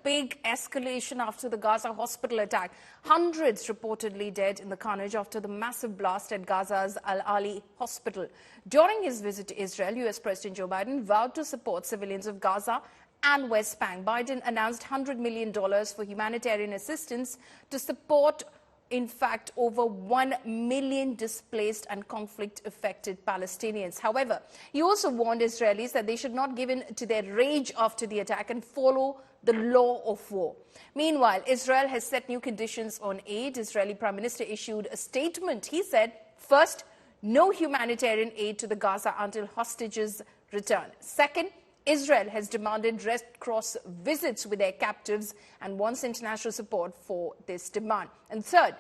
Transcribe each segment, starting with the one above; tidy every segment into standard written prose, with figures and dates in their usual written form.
big escalation after the Gaza hospital attack. Hundreds reportedly dead in the carnage after the massive blast at Gaza's Al-Ali hospital. During his visit to Israel, U.S. President Joe Biden vowed to support civilians of Gaza and West Bank. Biden announced $100 million for humanitarian assistance to support, in fact, over 1 million displaced and conflict-affected Palestinians. However, he also warned Israelis that they should not give in to their rage after the attack and follow the law of war. Meanwhile, Israel has set new conditions on aid. Israeli Prime Minister issued a statement. He said, first, no humanitarian aid to the Gaza until hostages return. Second, Israel has demanded Red Cross visits with their captives and wants international support for this demand. And third,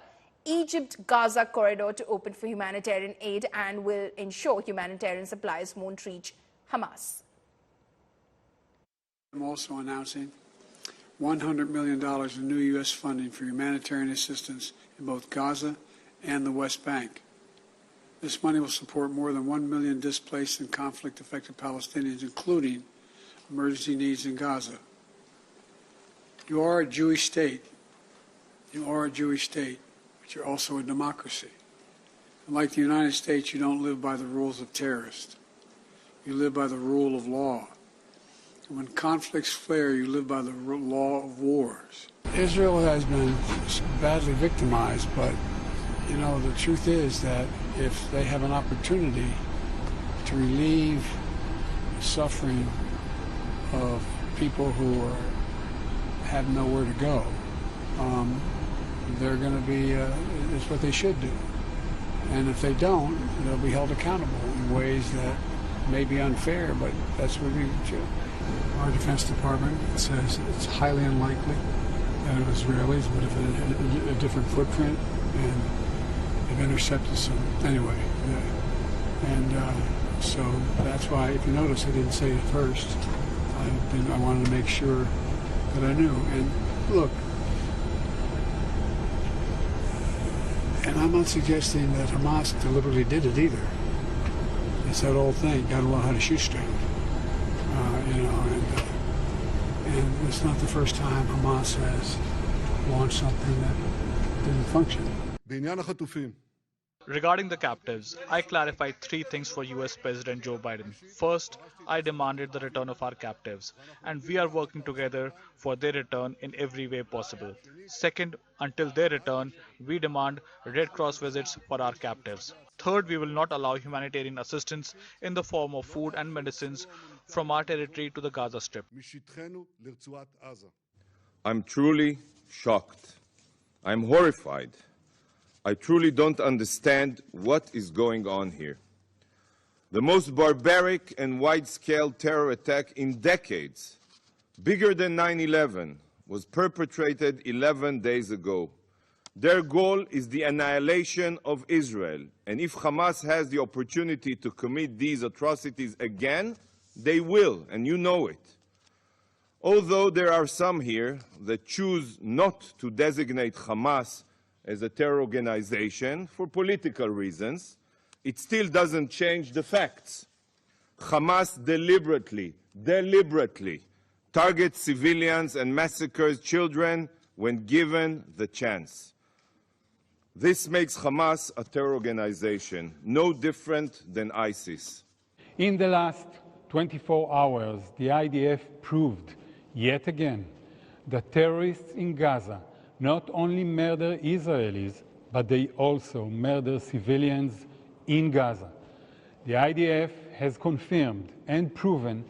Egypt-Gaza corridor to open for humanitarian aid and will ensure humanitarian supplies won't reach Hamas. I'm also announcing $100 million in new U.S. funding for humanitarian assistance in both Gaza and the West Bank. This money will support more than 1 million displaced and conflict-affected Palestinians, including emergency needs in Gaza. You are a Jewish state. You are a Jewish state, but you're also a democracy. And like the United States, you don't live by the rules of terrorists. You live by the rule of law. And when conflicts flare, you live by the law of wars. Israel has been badly victimized, but, you know, the truth is that if they have an opportunity to relieve the suffering of people who have nowhere to go, they're going to be, it's what they should do. And if they don't, they'll be held accountable in ways that may be unfair, but that's what we should. Our Defense Department says it's highly unlikely that Israelis would have a different footprint, and they've intercepted some anyway. So that's why, if you notice, I didn't say it first. I wanted to make sure that I knew. And look, and I'm not suggesting that Hamas deliberately did it either. It's that old thing, got to learn how to shoot straight. And it's not the first time Hamas has launched something that didn't function. Regarding the captives, I clarified 3 things for US President Joe Biden. First, I demanded the return of our captives, and we are working together for their return in every way possible. Second, until their return, we demand Red Cross visits for our captives. Third, we will not allow humanitarian assistance in the form of food and medicines from our territory to the Gaza Strip. I'm truly shocked. I'm horrified. I truly don't understand what is going on here. The most barbaric and wide-scale terror attack in decades, bigger than 9/11, was perpetrated 11 days ago. Their goal is the annihilation of Israel, and if Hamas has the opportunity to commit these atrocities again, they will, and you know it. Although there are some here that choose not to designate Hamas as a terror organization for political reasons, it still doesn't change the facts. Hamas deliberately targets civilians and massacres children when given the chance. This makes Hamas a terror organization, no different than ISIS. In the last 24 hours, the IDF proved yet again that terrorists in Gaza not only murder Israelis, but they also murder civilians in Gaza. The IDF has confirmed and proven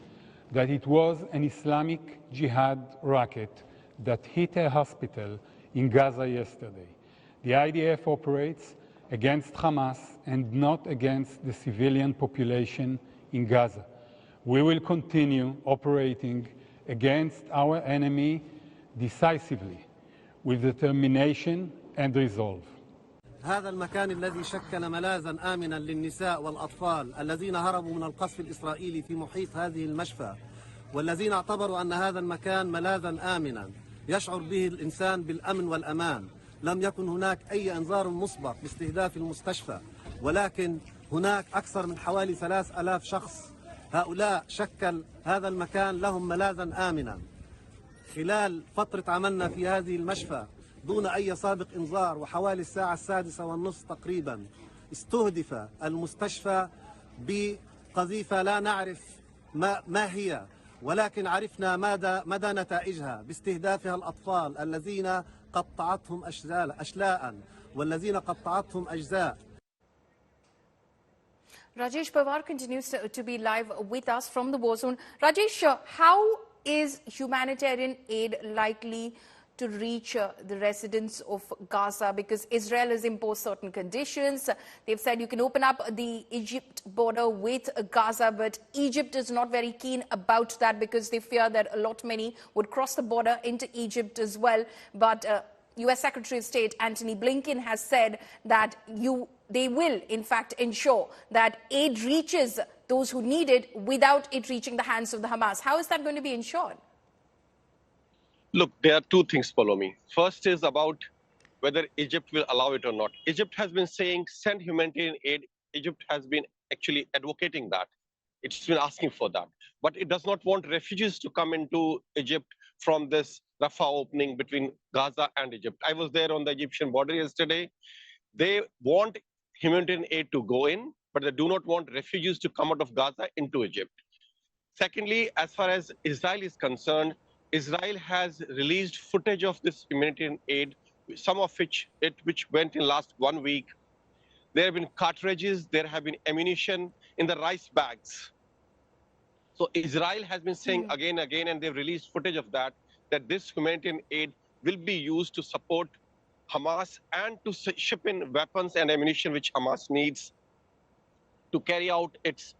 that it was an Islamic Jihad rocket that hit a hospital in Gaza yesterday. The IDF operates against Hamas and not against the civilian population in Gaza. We will continue operating against our enemy decisively, with determination and resolve. هذا المكان الذي شكل ملاذا آمنا للنساء والأطفال الذين هربوا من القصف الإسرائيلي في محيط هذه المشفى، والذين اعتبروا أن هذا المكان ملاذا آمنا يشعر به الإنسان بالأمن والأمان. لم يكن هناك أي إنذار مسبق باستهداف المستشفى، ولكن هناك أكثر من حوالي 3000 شخص. هؤلاء شكل هذا المكان لهم ملاذا آمنا. خلال فترة عملنا في هذه المشفى دون أي سابق إنذار وحوالي الساعة 6:30 تقريبا استهدف المستشفى بقذيفة لا نعرف ما هي، ولكن عرفنا مدى نتائجها باستهدافها الأطفال الذين قطعتهم أشلاء والذين قطعتهم أجزاء. Rajesh Pawar continues to be live with us from the war zone. Rajesh, how is humanitarian aid likely to reach the residents of Gaza? Because Israel has imposed certain conditions. They've said you can open up the Egypt border with Gaza, but Egypt is not very keen about that because they fear that many would cross the border into Egypt as well. But U.S. Secretary of State Antony Blinken has said that they will, in fact, ensure that aid reaches those who need it without it reaching the hands of the Hamas. How is that going to be ensured? Look, there are two things, follow me. First is about whether Egypt will allow it or not. Egypt has been saying send humanitarian aid. Egypt has been actually advocating that. It's been asking for that. But it does not want refugees to come into Egypt from this Rafah opening between Gaza and Egypt. I was there on the Egyptian border yesterday. They want humanitarian aid to go in, but they do not want refugees to come out of Gaza into Egypt. Secondly, as far as Israel is concerned, Israel has released footage of this humanitarian aid, some of which went in last 1 week. There have been cartridges, there have been ammunition in the rice bags. So Israel has been saying again, and they've released footage of that this humanitarian aid will be used to support Hamas and to ship in weapons and ammunition which Hamas needs to carry out its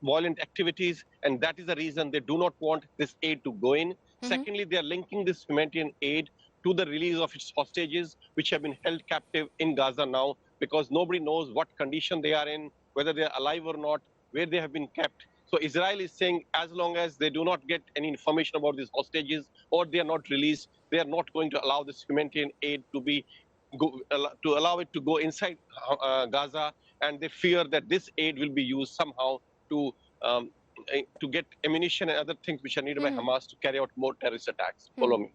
violent activities. And that is the reason they do not want this aid to go in. Secondly, they are linking this humanitarian aid to the release of its hostages, which have been held captive in Gaza now, because nobody knows what condition they are in, whether they are alive or not, where they have been kept. So Israel is saying as long as they do not get any information about these hostages or they are not released, they are not going to allow this humanitarian aid to allow it to go inside Gaza, and they fear that this aid will be used somehow to get ammunition and other things which are needed by Hamas to carry out more terrorist attacks. Follow me.